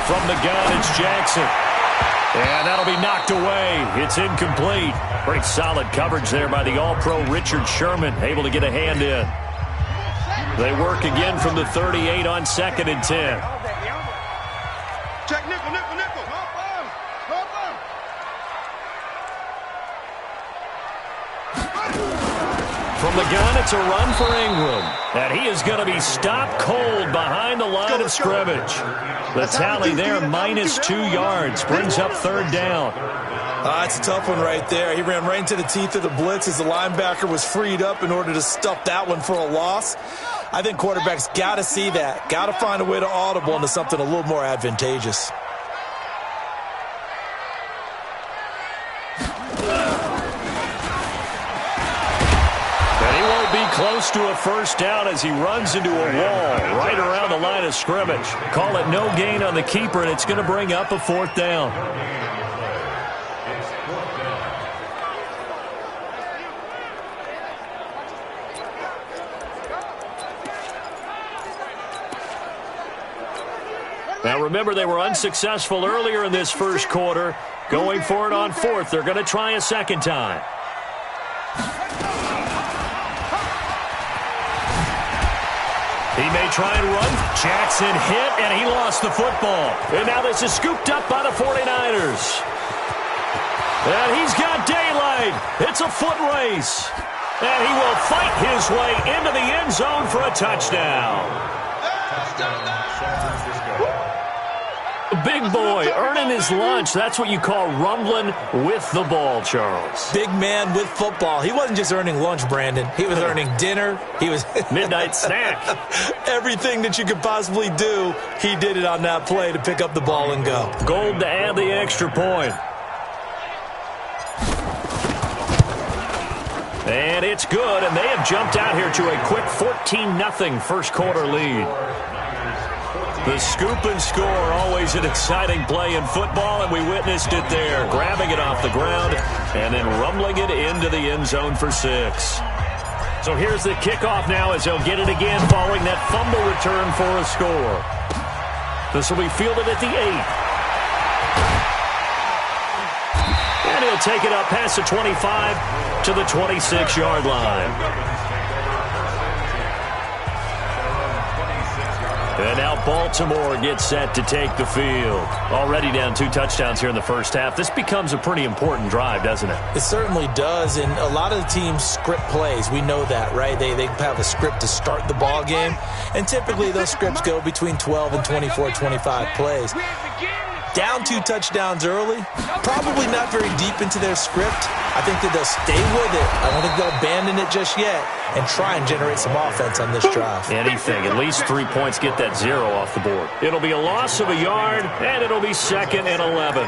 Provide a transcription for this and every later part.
From the gun, it's Jackson. And that'll be knocked away. It's incomplete. Pretty solid coverage there by the All-Pro Richard Sherman, able to get a hand in. They work again from the 38 on 2nd and 10. Check nickel. From the gun, it's a run for Ingram. And he is going to be stopped cold behind the line of scrimmage. The tally there, -2 yards, brings up 3rd down. It's a tough one right there. He ran right into the teeth of the blitz as the linebacker was freed up in order to stuff that one for a loss. I think quarterbacks got to see that. Got to find a way to audible into something a little more advantageous. Close to a 1st down as he runs into a wall right around the line of scrimmage. Call it no gain on the keeper, and it's going to bring up a 4th down. Now remember, they were unsuccessful earlier in this 1st quarter. Going for it on 4th. They're going to try a 2nd time. He may try and run. Jackson hit, and he lost the football. And now this is scooped up by the 49ers. And he's got daylight. It's a foot race. And he will fight his way into the end zone for a touchdown. Big boy earning his lunch. That's what you call rumbling with the ball, Charles. Big man with football. He wasn't just earning lunch, Brandon. He was earning dinner. He was midnight snack. Everything that you could possibly do, he did it on that play to pick up the ball and go. Gold to add the extra point. And it's good, and they have jumped out here to a quick 14-0 first quarter lead. The scoop and score, always an exciting play in football, and we witnessed it there. Grabbing it off the ground and then rumbling it into the end zone for 6. So here's the kickoff now as they'll get it again following that fumble return for a score. This will be fielded at the 8. And he'll take it up past the 25 to the 26-yard line. And now Baltimore gets set to take the field. Already down 2 touchdowns here in the first half. This becomes a pretty important drive, doesn't it? It certainly does, and a lot of the teams script plays. We know that, right? They have a script to start the ball game, and typically those scripts go between 12 and 24, 25 plays. Down 2 touchdowns early, probably not very deep into their script. I think that they'll stay with it. I don't think they'll abandon it just yet and try and generate some offense on this drive. Anything. At least 3 points, get that 0 off the board. It'll be a loss of a yard, and it'll be 2nd and 11.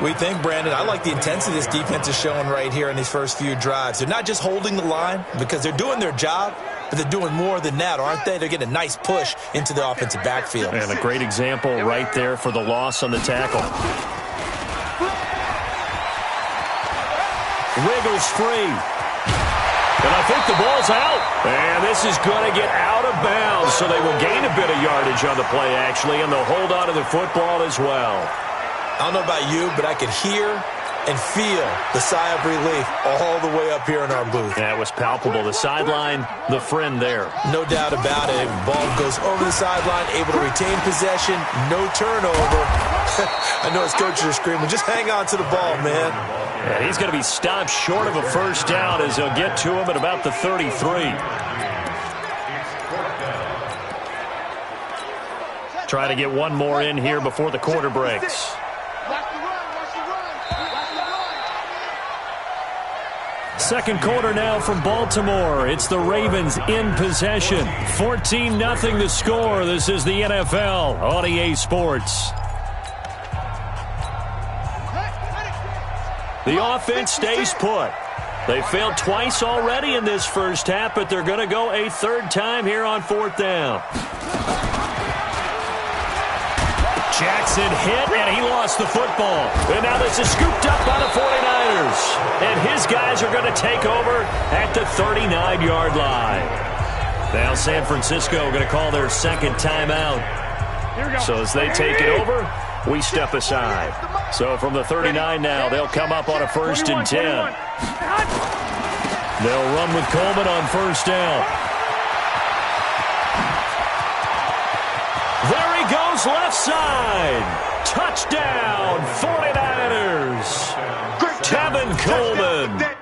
We think, Brandon, I like the intensity this defense is showing right here in these first few drives. They're not just holding the line because they're doing their job, but they're doing more than that, aren't they? They're getting a nice push into the offensive backfield. And a great example right there for the loss on the tackle. Wiggles free. And I think the ball's out. And this is going to get out of bounds, so they will gain a bit of yardage on the play, actually, and they'll hold on to the football as well. I don't know about you, but I could hear and feel the sigh of relief all the way up here in our booth. That was palpable. The sideline, the friend there. No doubt about it. Ball goes over the sideline, able to retain possession, no turnover. I know his coaches are screaming, just hang on to the ball, man. And he's going to be stopped short of a first down as they'll get to him at about the 33. Try to get one more in here before the quarter breaks. Second quarter now from Baltimore. It's the Ravens in possession. 14-0 the score. This is the NFL on EA Sports. The offense stays put. They failed twice already in this first half, but they're going to go a 3rd time here on 4th down. Jackson hit, and he lost the football. And now this is scooped up by the 49ers. And his guys are going to take over at the 39-yard line. Now San Francisco going to call their 2nd timeout. So as they take it over, We step aside. So from the 39 now, they'll come up on a 1st and 10. They'll run with Coleman on 1st down. There he goes, left side. Touchdown, 49ers. Tevin Coleman.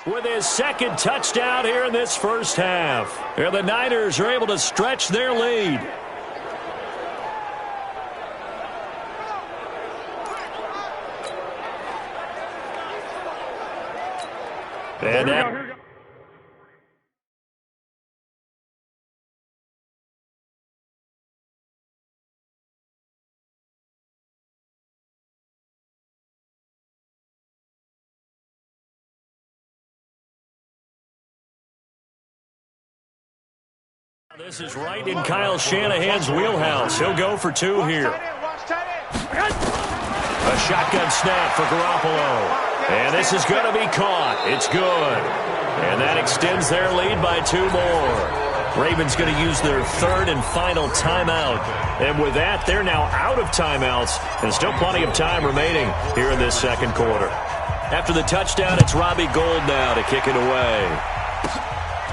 With his 2nd touchdown here in this first half. Here the Niners are able to stretch their lead. And that... This is right in Kyle Shanahan's wheelhouse. He'll go for 2 here. A shotgun snap for Garoppolo. And this is going to be caught. It's good. And that extends their lead by 2 more. Ravens going to use their 3rd and final timeout. And with that, they're now out of timeouts. And still plenty of time remaining here in this 2nd quarter. After the touchdown, it's Robbie Gould now to kick it away.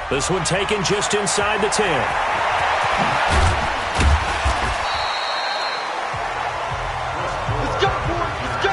This one taken just inside the 10. Let's go, boys. Let's go.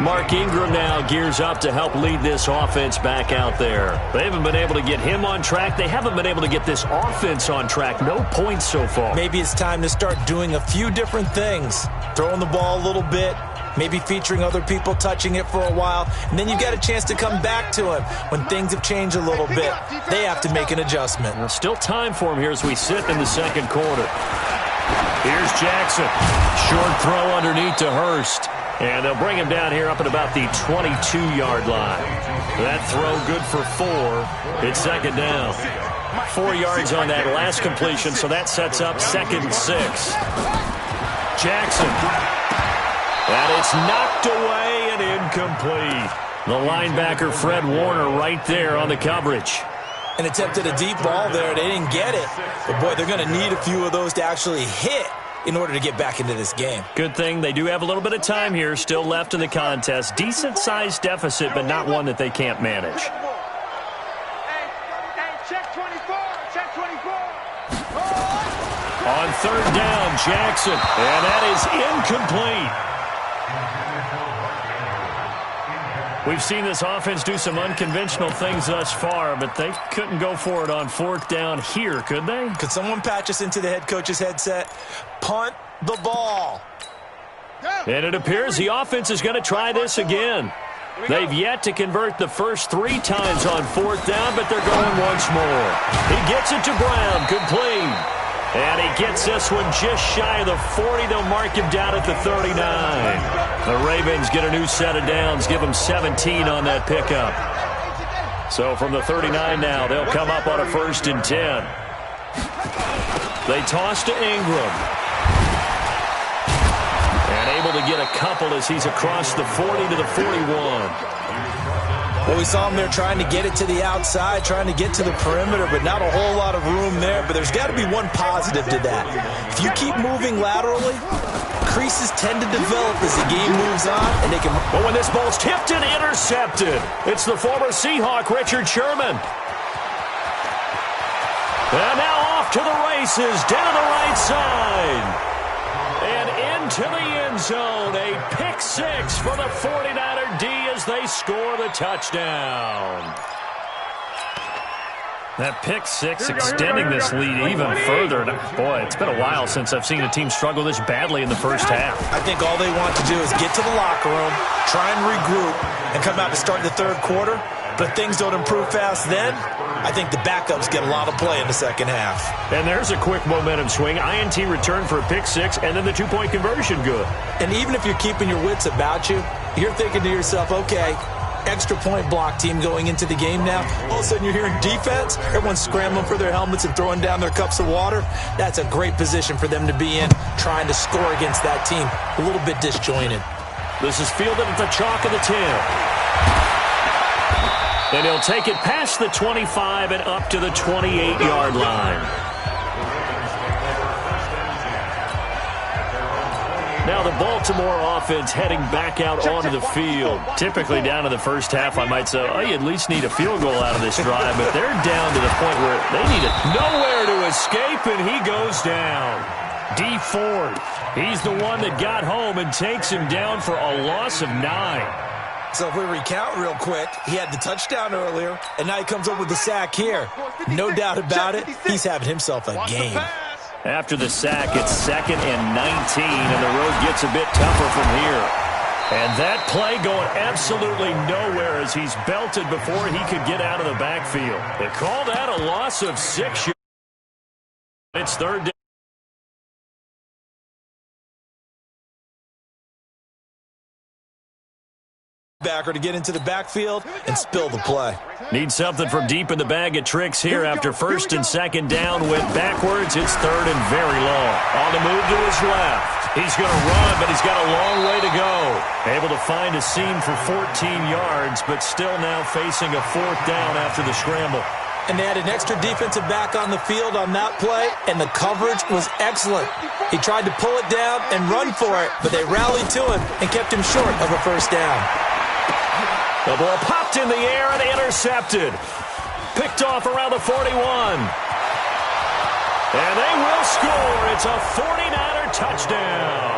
Mark Ingram now gears up to help lead this offense back out there. They haven't been able to get him on track. They haven't been able to get this offense on track. No points so far. Maybe it's time to start doing a few different things. Throwing the ball a little bit. Maybe featuring other people touching it for a while, and then you get a chance to come back to him when things have changed a little bit. They have to make an adjustment. Well, still time for him here as we sit in the 2nd quarter. Here's Jackson. Short throw underneath to Hurst. And they'll bring him down here up at about the 22-yard line. That throw good for 4. It's 2nd down. 4 yards on that last completion, so that sets up 2nd and 6. Jackson. And it's knocked away and incomplete. The linebacker, Fred Warner, right there on the coverage. And attempted a deep ball there. They didn't get it. But, boy, they're going to need a few of those to actually hit in order to get back into this game. Good thing they do have a little bit of time here still left in the contest. Decent-sized deficit, but not one that they can't manage. Hey, check 24. Check 24. On 3rd down, Jackson. And that is incomplete. We've seen this offense do some unconventional things thus far, but they couldn't go for it on 4th down here, could they? Could someone patch us into the head coach's headset? Punt the ball. And it appears the offense is going to try this again. They've yet to convert the first 3 times on 4th down, but they're going once more. He gets it to Brown, complete. And he gets this one just shy of the 40. They'll mark him down at the 39. The Ravens get a new set of downs, give them 17 on that pickup. So from the 39 now, they'll come up on a 1st and 10. They toss to Ingram. And able to get a couple as he's across the 40 to the 41. Well, we saw him there trying to get it to the outside, trying to get to the perimeter, but not a whole lot of room there. But there's got to be one positive to that. If you keep moving laterally, creases tend to develop as the game moves on, and they can... But when this ball's tipped and intercepted, it's the former Seahawk, Richard Sherman. And now off to the races, down the right side. And into the end zone, a pick 6 for the 49er D as they score the touchdown. That pick 6 extending this lead even further. Boy, it's been a while since I've seen a team struggle this badly in the first half. I think all they want to do is get to the locker room, try and regroup, and come out to start the 3rd quarter. But if things don't improve fast then, I think the backups get a lot of play in the 2nd half. And there's a quick momentum swing. INT return for a pick 6, and then the 2-point conversion good. And even if you're keeping your wits about you, you're thinking to yourself, okay, extra point block team going into the game now. All of a sudden you're hearing defense. Everyone's scrambling for their helmets and throwing down their cups of water. That's a great position for them to be in, trying to score against that team. A little bit disjointed. This is fielded at the chalk of the 10. And he'll take it past the 25 and up to the 28-yard line. Now the Baltimore offense heading back out onto the field. Typically down to the first half, I might say, oh, you at least need a field goal out of this drive. But they're down to the point where they need it. Nowhere to escape, and he goes down. D Ford, he's the one that got home and takes him down for a loss of 9. So if we recount real quick, he had the touchdown earlier, and now he comes up with the sack here. No doubt about it, he's having himself a game. After the sack, it's 2nd and 19, and the road gets a bit tougher from here. And that play going absolutely nowhere as he's belted before he could get out of the backfield. They call that a loss of 6 yards. It's 3rd down. Backer to get into the backfield and spill the play. Need something from deep in the bag of tricks here after 1st and 2nd down. Went backwards. It's 3rd and very long. On the move to his left. He's going to run, but he's got a long way to go. Able to find a seam for 14 yards, but still now facing a 4th down after the scramble. And they had an extra defensive back on the field on that play, and the coverage was excellent. He tried to pull it down and run for it, but they rallied to him and kept him short of a 1st down. The ball popped in the air and intercepted. Picked off around the 41. And they will score. It's a 49er touchdown.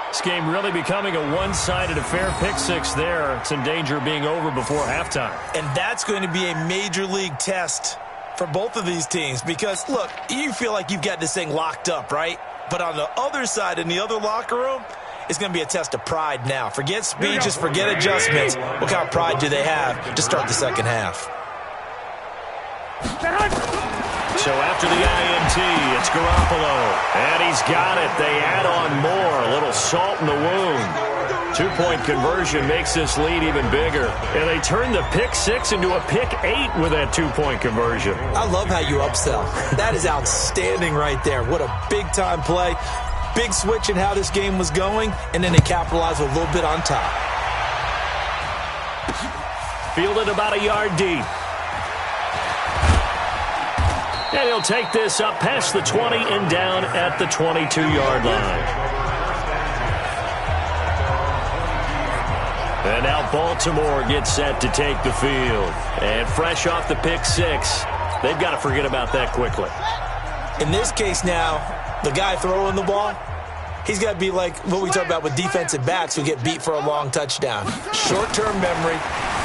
This game really becoming a one-sided affair. Pick 6 there. It's in danger of being over before halftime. And that's going to be a major league test for both of these teams because, look, you feel like you've got this thing locked up, right? But on the other side, in the other locker room, it's going to be a test of pride now. Forget speed, just forget adjustments. What kind of pride do they have to start the second half? So after the INT, it's Garoppolo. And he's got it. They add on more. A little salt in the wound. 2-point conversion makes this lead even bigger. And they turn the pick 6 into a pick 8 with that 2-point conversion. I love how you upsell. That is outstanding right there. What a big-time play. Big switch in how this game was going, and then they capitalized a little bit on top. Fielded about a yard deep. And he'll take this up past the 20 and down at the 22-yard line. And now Baltimore gets set to take the field. And fresh off the pick 6, they've got to forget about that quickly. In this case now, the guy throwing the ball, he's got to be like what we talk about with defensive backs who get beat for a long touchdown. Short-term memory,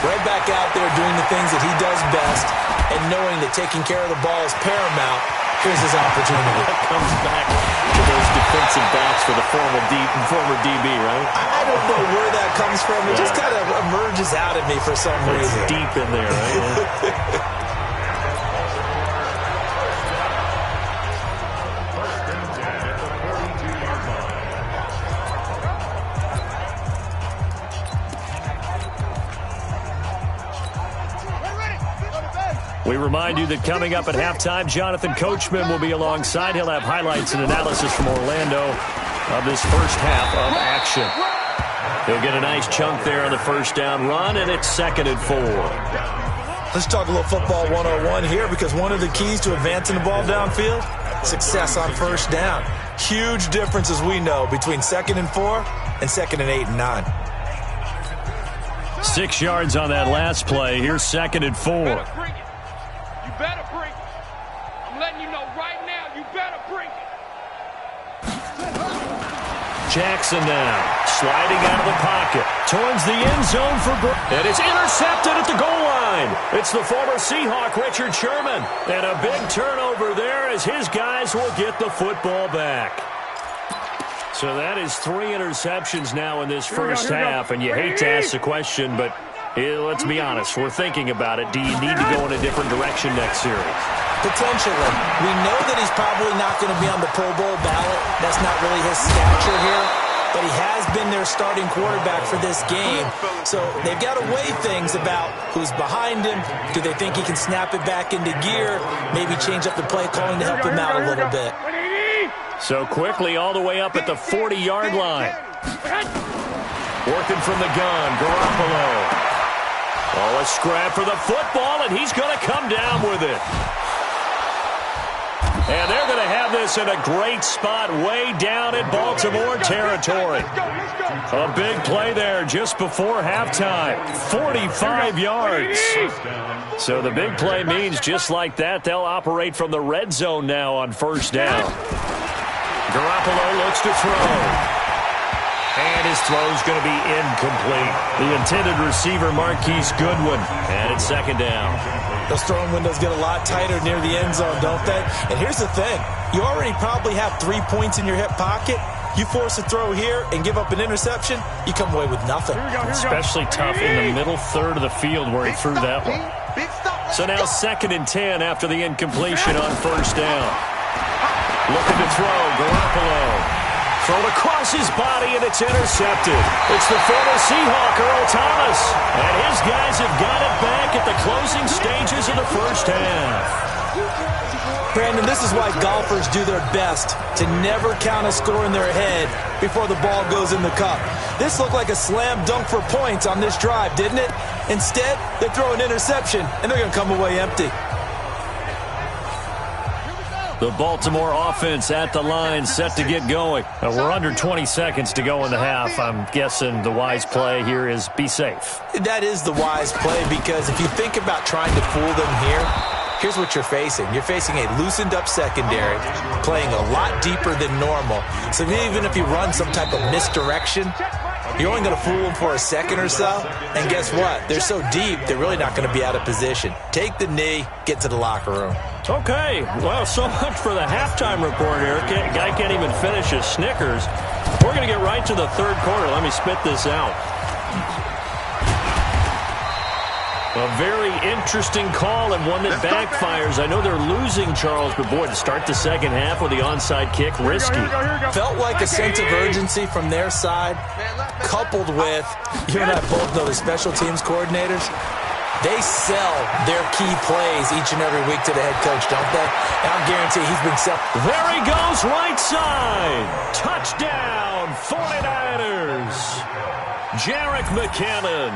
right back out there doing the things that he does best, and knowing that taking care of the ball is paramount. Here's his opportunity. That comes back to those defensive backs for the former DB, right? I don't know where that comes from. It just kind of emerges out at me for some reason. It's deep in there, right? We remind you that coming up at halftime, Jonathan Coachman will be alongside. He'll have highlights and analysis from Orlando of this first half of action. He'll get a nice chunk there on the 1st down run, and it's 2nd and 4. Let's talk a little football 101 here because one of the keys to advancing the ball downfield, success on 1st down. Huge difference, as we know, between 2nd and 4 and 2nd and 8 and 9. 6 yards on that last play. Here's 2nd and 4. Better bring it. I'm letting you know right now, you better bring it. Jackson now, sliding out of the pocket, towards the end zone for and it's intercepted at the goal line. It's the former Seahawk, Richard Sherman. And a big turnover there as his guys will get the football back. So that is 3 interceptions now in this first half, and you hate to ask the question, but let's be honest, we're thinking about it. Do you need to go in a different direction next series? Potentially. We know that he's probably not going to be on the Pro Bowl ballot. That's not really his stature here. but he has been their starting quarterback for this game. So they've got to weigh things about who's behind him. Do they think he can snap it back into gear? Maybe change up the play calling to help him out a little bit. So quickly all the way up at the 40-yard line. Working from the gun, Garoppolo. Oh, a scrap for the football, and he's going to come down with it. And they're going to have this in a great spot way down in Baltimore territory. A big play there just before halftime. 45 yards. So the big play means just like that, they'll operate from the red zone now on first down. Garoppolo looks to throw. And his throw's going to be incomplete. The intended receiver, Marquise Goodwin. And it's second down. Those throwing windows get a lot tighter near the end zone, don't they? And here's the thing. You already probably have 3 points in your hip pocket. You force a throw here and give up an interception, you come away with nothing. Especially tough in the middle third of the field where he threw that one. So now 2nd and 10 after the incompletion on first down. Looking to throw, Garoppolo. Thrown across his body, and it's intercepted. It's the former Seahawk, Earl Thomas. And his guys have got it back at the closing stages of the first half. Brandon, this is why golfers do their best to never count a score in their head before the ball goes in the cup. This looked like a slam dunk for points on this drive, didn't it? Instead, they throw an interception, and they're going to come away empty. The Baltimore offense at the line, set to get going. We're under 20 seconds to go in the half. I'm guessing the wise play here is be safe. That is the wise play, because if you think about trying to fool them here, here's what you're facing. You're facing a loosened-up secondary, playing a lot deeper than normal. So even if you run some type of misdirection, you're only going to fool them for a second or so. And guess what? They're so deep, they're really not going to be out of position. Take the knee, get to the locker room. Okay, well, so much for the halftime report here. Guy can't even finish his Snickers. We're going to get right to the third quarter. Let me spit this out. A very interesting call and one that backfires. I know they're losing, Charles, but boy, to start the second half with the onside kick, risky. Felt like a sense of urgency from their side, coupled with, you and I both know the special teams coordinators, they sell their key plays each and every week to the head coach, don't they? And I'm guaranteed he's been selling. There he goes, right side. Touchdown, 49ers. Jerick McKinnon.